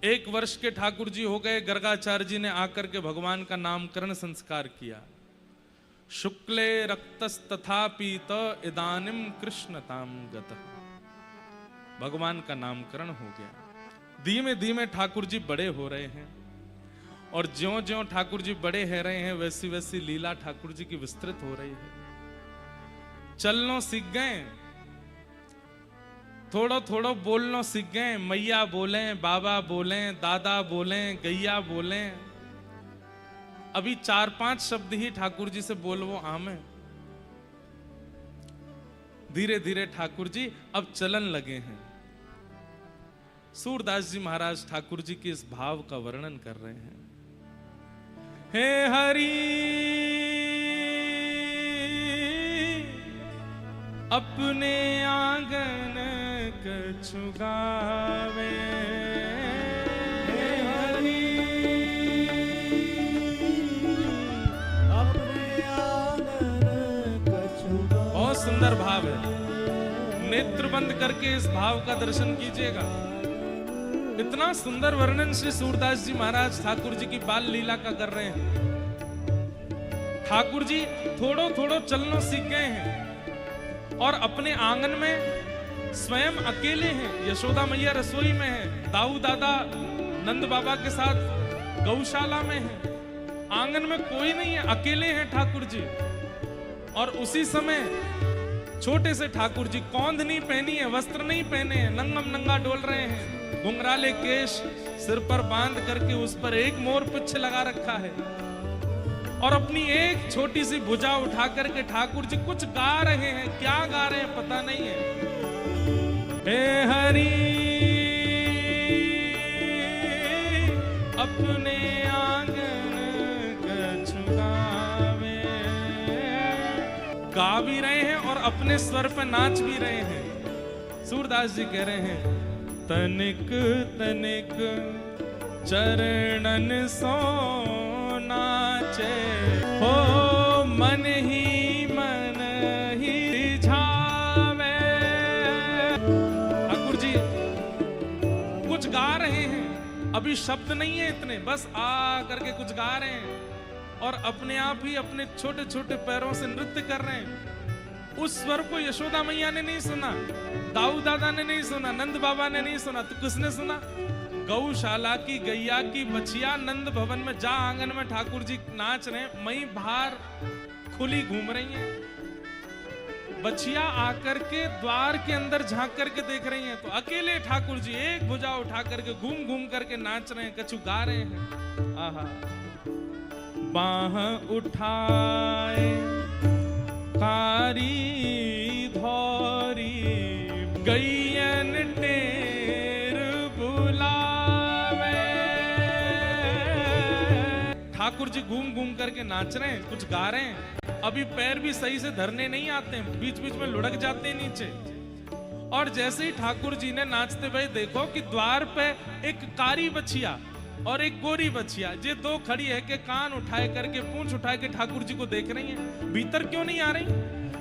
1 वर्ष के ठाकुर जी हो गए। गर्गाचार्य जी ने आकर के भगवान का नामकरण संस्कार किया। शुक्ले रक्तस्तथा पीत इदानिम कृष्णताम गतः। भगवान का नामकरण हो गया। धीमे धीमे ठाकुर जी बड़े हो रहे हैं और ज्यों ज्यों ठाकुर जी बड़े हो रहे हैं वैसी वैसी लीला ठाकुर जी की विस्तृत हो रही है। चलनो सीख गए, थोड़ो थोड़ो बोलनो सीख गए। मैया बोले, बाबा बोले, दादा बोले, गैया बोले। अभी 4-5 शब्द ही ठाकुर जी से बोलवो आमे। धीरे धीरे ठाकुर जी अब चलन लगे हैं। सूरदास जी महाराज ठाकुर जी के इस भाव का वर्णन कर रहे हैं। हे हरि अपने आंगन कछु गावे, हे हरि अपने आंगन कछु गावे। बहुत सुंदर भाव है। नेत्र बंद करके इस भाव का दर्शन कीजिएगा। इतना सुंदर वर्णन श्री सूरदास जी महाराज ठाकुर जी की बाल लीला का कर रहे हैं। ठाकुर जी थोड़ो थोड़ो चलना सीख गए हैं और अपने आंगन में स्वयं अकेले हैं। यशोदा मैया रसोई में है, दाऊ दादा नंद बाबा के साथ गौशाला में है। आंगन में कोई नहीं है, अकेले हैं ठाकुर जी। और उसी समय छोटे से ठाकुर जी कौंध नहीं पहनी है, वस्त्र नहीं पहने हैं, नंगम नंगा डोल रहे हैं। घुंघराले केश सिर पर बांध करके उस पर एक मोर पुच्छ लगा रखा है और अपनी एक छोटी सी भुजा उठा करके ठाकुर जी कुछ गा रहे हैं। क्या गा रहे हैं पता नहीं है। हे हरि अपने आंगन कछु गावे। गा भी रहे हैं और अपने स्वर पे नाच भी रहे हैं। सूरदास जी कह रहे हैं तनिक तनिक चरणन सो नाचे, हो मन ही रिझावे। ठाकुर जी कुछ गा रहे हैं, अभी शब्द नहीं है इतने, बस आ करके कुछ गा रहे हैं और अपने आप ही अपने छोटे छोटे पैरों से नृत्य कर रहे हैं। उस स्वर को यशोदा मैया ने नहीं सुना, दाऊ दादा ने नहीं सुना, नंद बाबा ने नहीं सुना, तो किसने सुना? गौशाला की गैया की बछिया नंद भवन में जा आंगन में ठाकुर जी नाच रहे हैं, मई बाहर खुली घूम रही हैं। बछिया आकर के द्वार के अंदर झांक करके देख रही हैं तो अकेले ठाकुर जी एक भुजा उठा करके घूम घूम करके नाच रहे हैं, कछु गा रहे हैं। आहा बाह उठाए कारी धौरी गैयन टेर बुलावे। ठाकुर जी घूम घूम करके नाच रहे हैं, कुछ गा रहे हैं। अभी पैर भी सही से धरने नहीं आते हैं, बीच बीच में लुढ़क जाते हैं नीचे। और जैसे ही ठाकुर जी ने नाचते हुए देखो कि द्वार पे एक कारी बछिया और एक गोरी बछिया, ये दो खड़ी है के कान उठाए करके पूंछ उठाए के ठाकुर जी को देख रही हैं। भीतर क्यों नहीं आ रही?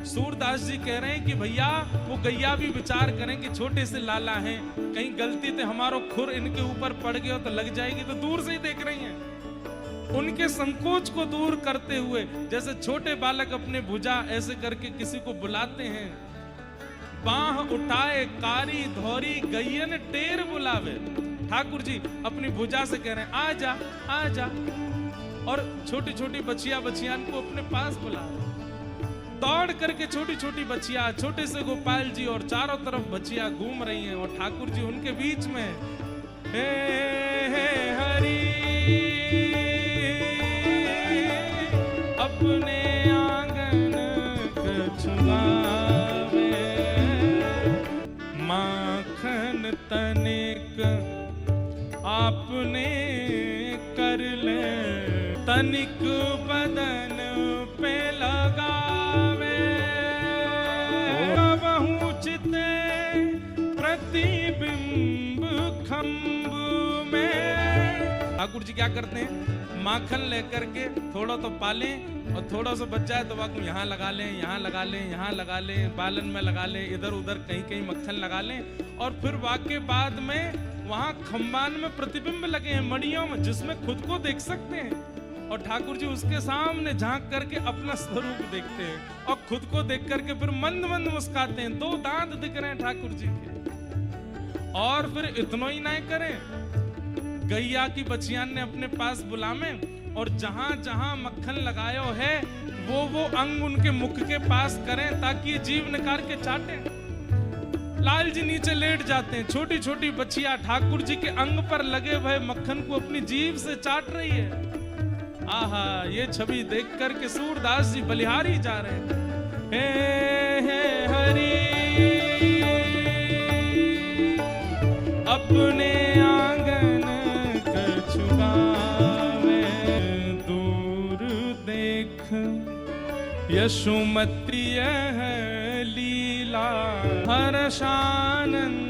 सूरदास जी कह रहे हैं कि भैया वो गैया भी विचार करें कि छोटे से लाला हैं, कहीं गलती से हमारो खुर इनके ऊपर पड़ गया तो लग जाएगी, तो दूर से ही देख रही हैं। उनके संकोच को दूर करते हुए जैसे छोटे बालक अपने भुजा ऐसे करके किसी को बुलाते हैं। बाह उठाए कारी धौरी गैयन टेर बुलावे। ठाकुर जी अपनी भुजा से कह रहे हैं आजा आजा, और छोटी छोटी बच्चियां को अपने पास बुला। दौड़ करके छोटी छोटी बच्चियां, छोटे से गोपाल जी और चारों तरफ बच्चियां घूम रही हैं और ठाकुर जी उनके बीच में। हे हे हरि अपने आंगन कछु गावे, माखन तनिक आपने कर ले, तनिक बदन पे लगावे। बहु चिते प्रतिबिंब खंब में। ठाकुर जी क्या करते हैं? माखन लेकर के थोड़ा तो पालें और थोड़ा सा बच जाए तो वाकू यहाँ लगा लें, यहाँ लगा लें, यहाँ लगा लें, बालन में लगा लें, इधर उधर कहीं कहीं मक्खन लगा लें और फिर वाके बाद में वहां खंबान में प्रतिबिंब लगे हैं मणियों में, जिसमें खुद को देख सकते हैं। और ठाकुर जी उसके सामने झांक करके अपना स्वरूप देखते हैं और खुद को देख करके फिर मंद मंद मुस्काते हैं। 2 दांत दिख रहे हैं ठाकुर जी के। और फिर इतना ही नहीं करें, गैया की बचियान ने अपने पास बुलावे और जहां जहां मक्खन लगायो है वो अंग उनके मुख के पास करें ताकि ये जीभ निकाल के चाटे। लाल जी नीचे लेट जाते हैं, छोटी छोटी बच्चियां ठाकुर जी के अंग पर लगे हुए मक्खन को अपनी जीभ से चाट रही है। आहा, ये छवि देख कर के सूरदास जी बलिहारी जा रहे हैं। हे हरि अपने आंगन कछुआवे, दूर देख यशोमती यह लीला, हर्षानंद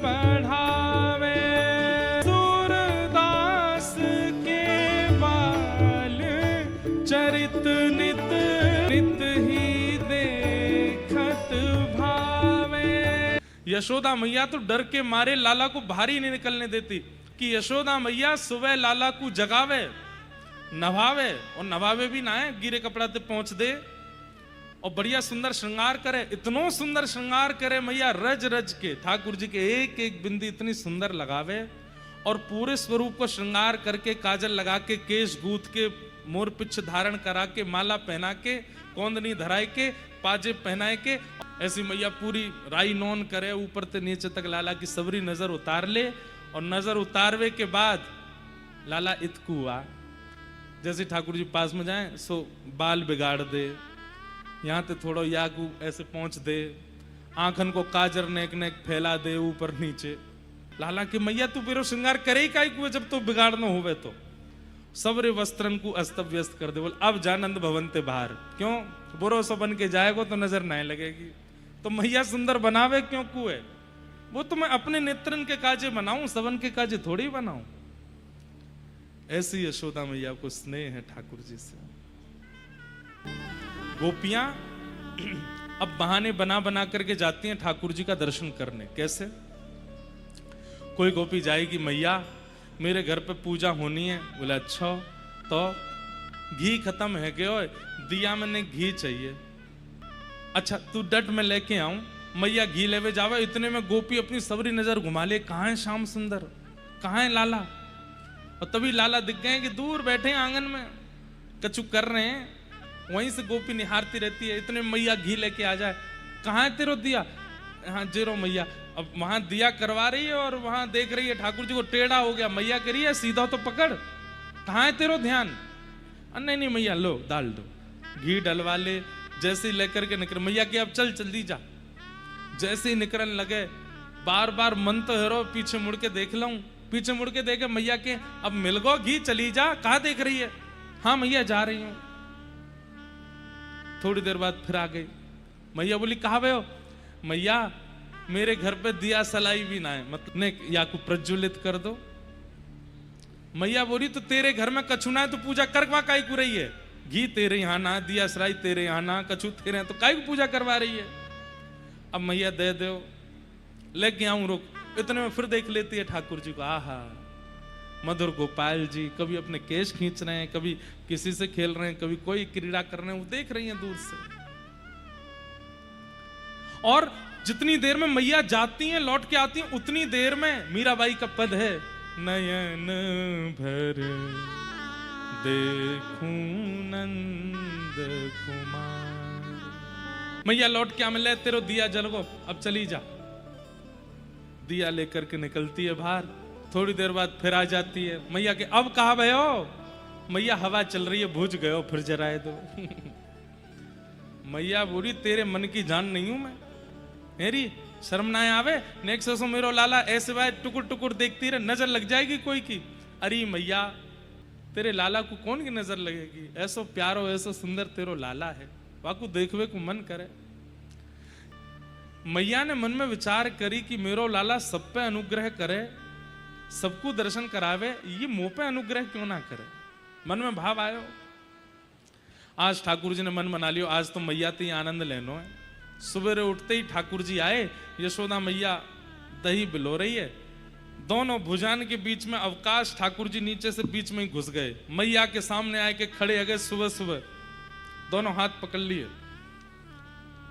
बढ़ावे। सूरदास के बाल चरित नित नित ही देखत भावे। यशोदा मैया तो डर के मारे लाला को बाहर ही नहीं निकलने देती कि यशोदा मैया सुबह लाला को जगावे, नभावे, और नभावे भी ना है, गिरे कपड़ा ते पहुंच दे और बढ़िया सुंदर श्रृंगार करे। इतनो सुंदर श्रृंगार करे मैया, रज रज के ठाकुर जी के एक एक बिंदी इतनी सुंदर लगावे और पूरे स्वरूप को श्रृंगार करके काजल लगा के, केश गूंथ के, मोर पिछ धारण करा के, माला पहना के, कोंदनी धराए के, पाजे पहनाए के, ऐसी मैया पूरी राई नौन करे, ऊपर से नीचे तक लाला की सबरी नजर उतार ले। और नजर उतारवे के बाद लाला इतकुआ, जैसे ठाकुर जी पास में जाए सो बाल बिगाड़ दे, यहाँ ते थोड़ा यागू ऐसे पहुंच दे, आंखन को काजर नेक नेक फैला दे ऊपर नीचे। लाला की मैया तू बेरो श्रृंगार करे ही काई कुए जब तो बिगाड़ना होवे तो। सबरे वस्त्रन को अस्त व्यस्त कर दे, बोल अब जानंद भवन ते बाहर। क्यों बुरो सो बन के जाएगो तो नजर नहीं लगेगी, तो मैया सुंदर बनावे क्यों कुए? वो तो मैं अपने नेत्रन के काजे बनाऊं, सबन के काजे थोड़ी बनाऊं। ऐसी यशोदा मैया को स्नेह है ठाकुर जी से। गोपियां अब बहाने बना बना करके जाती हैं ठाकुर जी का दर्शन करने। कैसे? कोई गोपी जाएगी, मैया मेरे घर पे पूजा होनी है। बोला अच्छा, तो घी खत्म है क्यों? दिया मैंने घी चाहिए। अच्छा तू डट में लेके आऊं। मैया घी लेवे जावे, इतने में गोपी अपनी सबरी नजर घुमा ले, कहाँ है श्याम सुंदर, कहाँ है लाला? और तभी लाला दिख गए कि दूर बैठे आंगन में कछु कर रहे हैं। वहीं से गोपी निहारती रहती है, इतने मैया घी लेके आ जाए। कहाँ है तेरो दिया? हाँ जेरो मैया। अब वहां दिया करवा रही है और वहां देख रही है ठाकुर जी को टेढ़ा हो गया। मैया कह रही है सीधा तो पकड़, कहाँ है तेरो ध्यान? नहीं नहीं मैया लो डाल दो, घी डलवा ले। जैसे ही लेकर के निकल, मैया के अब चल जल्दी जा। जैसे ही निकलने लगे, बार बार मन तो हेरो पीछे मुड़ के देख लूं, पीछे मुड़ के देखे मैया के अब मिल गो घी, चली जा। कहाँ देख रही है? हाँ मैया जा रही हूं। थोड़ी देर बाद फिर आ गई। मैया बोली कहाँ गए हो? मैया मेरे घर पे दिया सलाई भी ना है, मतलब ने या को प्रज्वलित कर दो। मैया बोली तो तेरे घर में कछु ना है तो पूजा करवा काई को रही है? घी तेरे यहाँ ना, दिया सलाई तेरे यहाँ ना, कछु तेरे यहाँ, तो काई को पूजा करवा रही है? अब मैया दे दो, लेके आऊं रुक। इतने में फिर देख लेती है ठाकुर जी को। आहा मधुर गोपाल जी कभी अपने केश खींच रहे हैं, कभी किसी से खेल रहे हैं, कभी कोई क्रीड़ा कर रहे हैं, वो देख रही हैं दूर से। और जितनी देर में मैया जाती हैं लौट के आती हैं, उतनी देर में मीराबाई का पद है, नयन भर देखूं नंद कुमार। मैया लौट के मिले, तेरो दिया जल गो, अब चली जा। दिया लेकर के निकलती है बाहर। थोड़ी देर बाद फिर आ जाती है। मैया के अब कहाँ गए हो? मैया हवा चल रही है, भुज गए हो, फिर जराए दो। मैया बोली तेरे मन की जान नहीं हूं मैं, मेरी शर्म ना आवे। नेक्स्ट सो मेरो लाला ऐसे बाय टुकुर टुकुर देखती रहे, नजर लग जाएगी कोई की। अरे मैया तेरे लाला को कौन की नजर लगेगी? ऐसो प्यारो ऐसो सुंदर तेरो लाला है, वाकू देखवे को मन करे। मैया ने मन में विचार करी कि मेरो लाला सब पे अनुग्रह करे, सबको दर्शन करावे, ये मुंह पे अनुग्रह क्यों ना करे? मन में भाव आयो। आज ठाकुर जी ने मन बना लियो, आज तो मैया ते आनंद लेनो है। सवेरे उठते ही ठाकुर जी आए, यशोदा मैया दही बिलो रही है, दोनों भुजान के बीच में अवकाश, ठाकुर जी नीचे से बीच में ही घुस गए। मैया के सामने आए के खड़े हो गए सुबह सुबह, दोनों हाथ पकड़ लिए।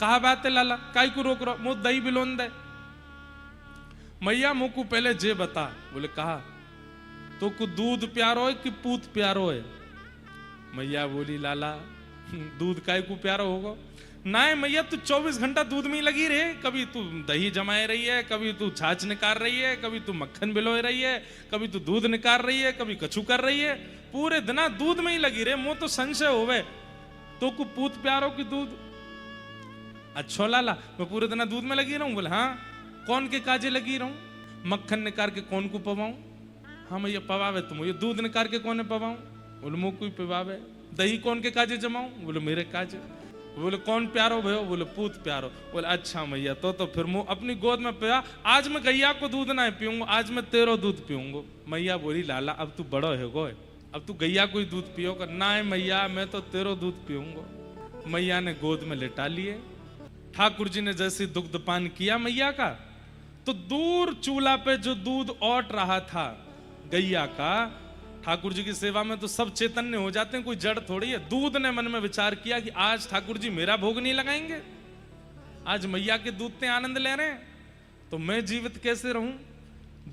कहा बात है लाला, काय को रोक रहा, मुंह दही बिलोन दे। मैया मुंह को पहले जे बता। बोले कहा तो को दूध प्यारो है कि पूत प्यारो है? मैया बोली लाला दूध काय को प्यारो होगा? ना है मैया, तू 24 घंटा दूध में ही लगी रहे, कभी तू दही जमाए रही है, कभी तू छाछ निकाल रही है, कभी तू मक्खन बिलोए रही है, कभी तू दूध निकाल रही है, कभी कछु कर रही है, पूरे दिन दूध में ही लगी रहे। मुंह तो संशय होवे तो को पूत प्यारो की दूध? अच्छा लाला मैं पूरे दिन दूध में लगी रहूं? बोले हाँ। कौन के काजे लगी रहूं? मक्खन निकाल के कौन को पवाऊं? हाँ मैया पवावे तुम। ये दूध निकाल के कौन पवाऊं? बोले मुंह को पवावे। दही कौन के काजे जमाऊं? बोले मेरे काजे। बोले कौन प्यारो भयो? बोले पूत प्यारो। बोले अच्छा मैया तो फिर मुंह अपनी गोद में पिया। आज मैं गैया को दूध ना पीऊंगा, आज मैं तेरो दूध पीऊंगा। मैया बोली लाला अब तू बड़ो है गो, अब तू गैया को ही दूध पियोगा? ना है मैया मैं तो तेरो दूध पीऊंगा। मैया ने गोद में लेटा लिए। ठाकुर जी ने जैसे दुग्धपान किया मैया का, तो दूर चूल्हा पे जो दूध औट रहा था गैया का, ठाकुर जी की सेवा में तो सब चैतन्य हो जाते हैं, कोई जड़ थोड़ी है। दूध ने मन में विचार किया कि आज ठाकुर जी मेरा भोग नहीं लगाएंगे, आज मैया के दूध से आनंद ले रहे हैं, तो मैं जीवित कैसे रहूं?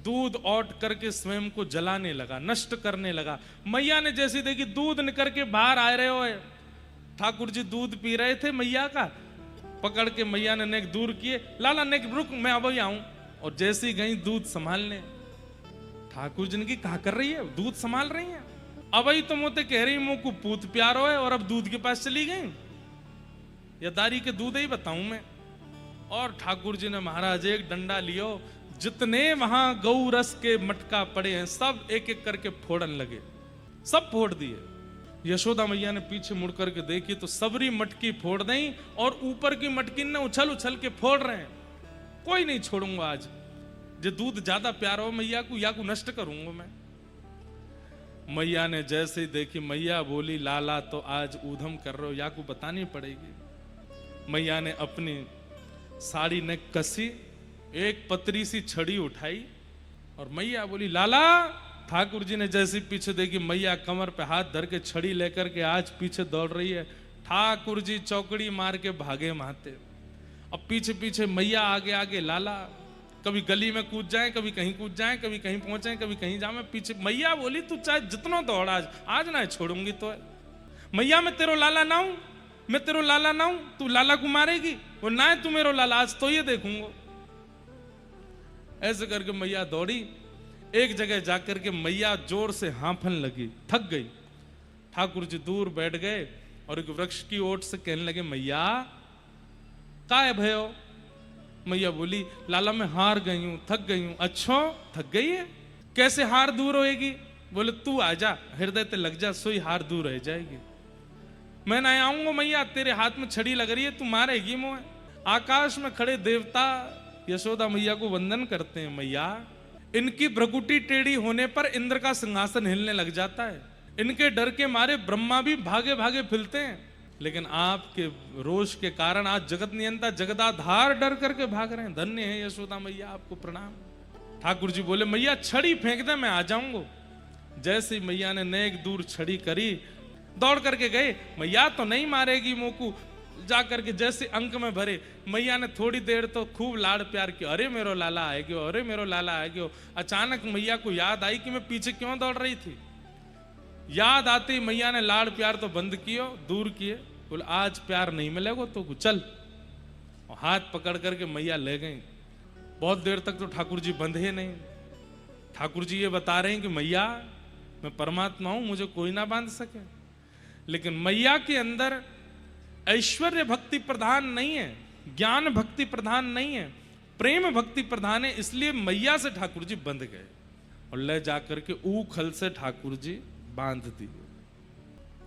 दूध औट करके स्वयं को जलाने लगा, नष्ट करने लगा। मैया ने जैसी देखी दूध निकल के बाहर आ रहे हो, ठाकुर जी दूध पी रहे थे मैया का, पकड़ के मैया ने नेक दूर किए। लाला नेक रुक, मैं अब ही आऊं। और जैसी गई दूध संभालने, ठाकुर जी ने की कहा कर रही है, दूध संभाल रही है। अब ही तो मुझे कह रही मुंह को पूत प्यारो है और अब दूध के पास चली गई, या दारी के दूध ही बताऊं मैं। और ठाकुर जी ने महाराज एक डंडा लियो, जितने वहां गौ रस के मटका पड़े हैं सब एक एक करके फोड़न लगे, सब फोड़ दिए। यशोदा मैया ने पीछे मुड़ करके देखी तो सबरी मटकी फोड़ दी और ऊपर की मटकी ने उछल उछल के फोड़ रहे हैं। कोई नहीं छोड़ूंगा आज, जो दूध ज्यादा प्यारा हो मैया को, या को नष्ट करूंगा मैं। मैया ने जैसे ही देखी, मैया बोली लाला तो आज ऊधम कर रहे हो, या को बतानी पड़ेगी। मैया ने अपनी साड़ी ने कसी, एक पतरी सी छड़ी उठाई और मैया बोली लाला। ठाकुर जी ने जैसे पीछे देखी, मैया कमर पे हाथ धर के छड़ी लेकर के आज पीछे दौड़ रही है। ठाकुर जी चौकड़ी मार के भागे माते, अब पीछे पीछे मैया आगे आगे लाला, कभी गली में कूद जाए, कभी कहीं कूद जाए, कभी कहीं पहुंचे, कभी कहीं जाए पीछे। मैया बोली तू चाहे जितना दौड़ आज ना छोड़ूंगी तो है। मैया मैं तेरो लाला ना हूं, मैं तेरो लाला ना हूं, तू लाला को मारेगी? वो ना है तू मेरो लाला, आज तो ये देखूंगा। ऐसे करके मैया दौड़ी, एक जगह जाकर के मैया जोर से हांफन लगी, थक गई। ठाकुर जी दूर बैठ गए और एक वृक्ष की ओट से कहने लगे मैया का है भयो? मैया बोली लाला मैं हार गई हूं, थक गई हूं। अच्छा थक गई है, कैसे हार दूर होएगी? बोले तू आजा, हृदय ते लग जा, सोई हार दूर रह जाएगी। मैं ना आऊंगा मैया, तेरे हाथ में छड़ी लग रही है, तू मारेगी मोह। आकाश में खड़े देवता यशोदा मैया को वंदन करते हैं। मैया इनकी भ्रकुटी टेढ़ी होने पर इंद्र का सिंहासन हिलने लग जाता है, इनके डर के मारे ब्रह्मा भी भागे भागे फिरते हैं, लेकिन आपके रोष के कारण आज जगत नियंता जगदाधार डर करके भाग रहे हैं। धन्य है यशोदा मैया, आपको प्रणाम। ठाकुर जी बोले मैया छड़ी फेंक दे, मैं आ जाऊंगा। जैसे ही मैया ने नेक दूर छड़ी करी, दौड़ करके गए। मैया तो नहीं मारेगी मोकू, जाकर के जैसे अंक में भरे। मैया ने थोड़ी देर तो खूब लाड़ प्यार किया, अरे मेरो लाला आए गयो, अरे मेरो लाला आए गयो। अचानक मैया को याद आई कि मैं पीछे क्यों दौड़ रही थी। याद आते ही मैया ने लाड़ प्यार तो बंद कियो, दूर किए। बोले आज प्यार नहीं मिलेगा तो चल, और हाथ पकड़ करके मैया ले गई। बहुत देर तक तो ठाकुर जी बंधे नहीं। ठाकुर जी ये बता रहे हैं कि मैया मैं परमात्मा हूं, मुझे कोई ना बांध सके। लेकिन मैया के अंदर ऐश्वर्य भक्ति प्रधान नहीं है, ज्ञान भक्ति प्रधान नहीं है, प्रेम भक्ति प्रधान है। इसलिए मैया से ठाकुर जी बंध गए और ले जाकर के ऊखल से ठाकुर जी बांध दिए।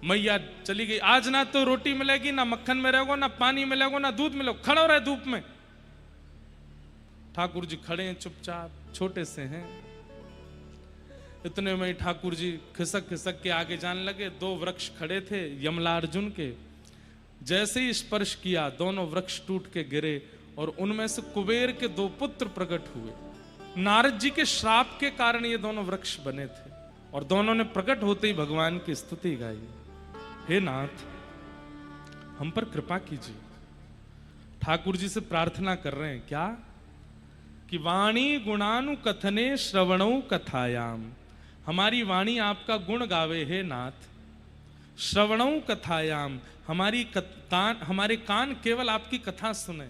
मैया चली गई। आज ना तो रोटी मिलेगी, ना मक्खन मिलेगा, ना पानी मिलेगा, ना दूध मिलेगा। खड़ो रहे धूप में। ठाकुर जी खड़े हैं चुपचाप, छोटे से हैं। इतने में ठाकुर जी खिसक खिसक के आगे जाने लगे। दो वृक्ष खड़े थे यमला अर्जुन के, जैसे ही स्पर्श किया दोनों वृक्ष टूट के गिरे और उनमें से कुबेर के दो पुत्र प्रकट हुए। नारद जी के श्राप के कारण ये दोनों वृक्ष बने थे और दोनों ने प्रकट होते ही भगवान की स्तुति गाई। हे नाथ, हम पर कृपा कीजिए। ठाकुर जी से प्रार्थना कर रहे हैं क्या कि वाणी गुणानु कथने श्रवणौ कथायाम, हमारी वाणी आपका गुण गावे हे नाथ। श्रवणौ कथायाम, हमारे कान केवल आपकी कथा सुने।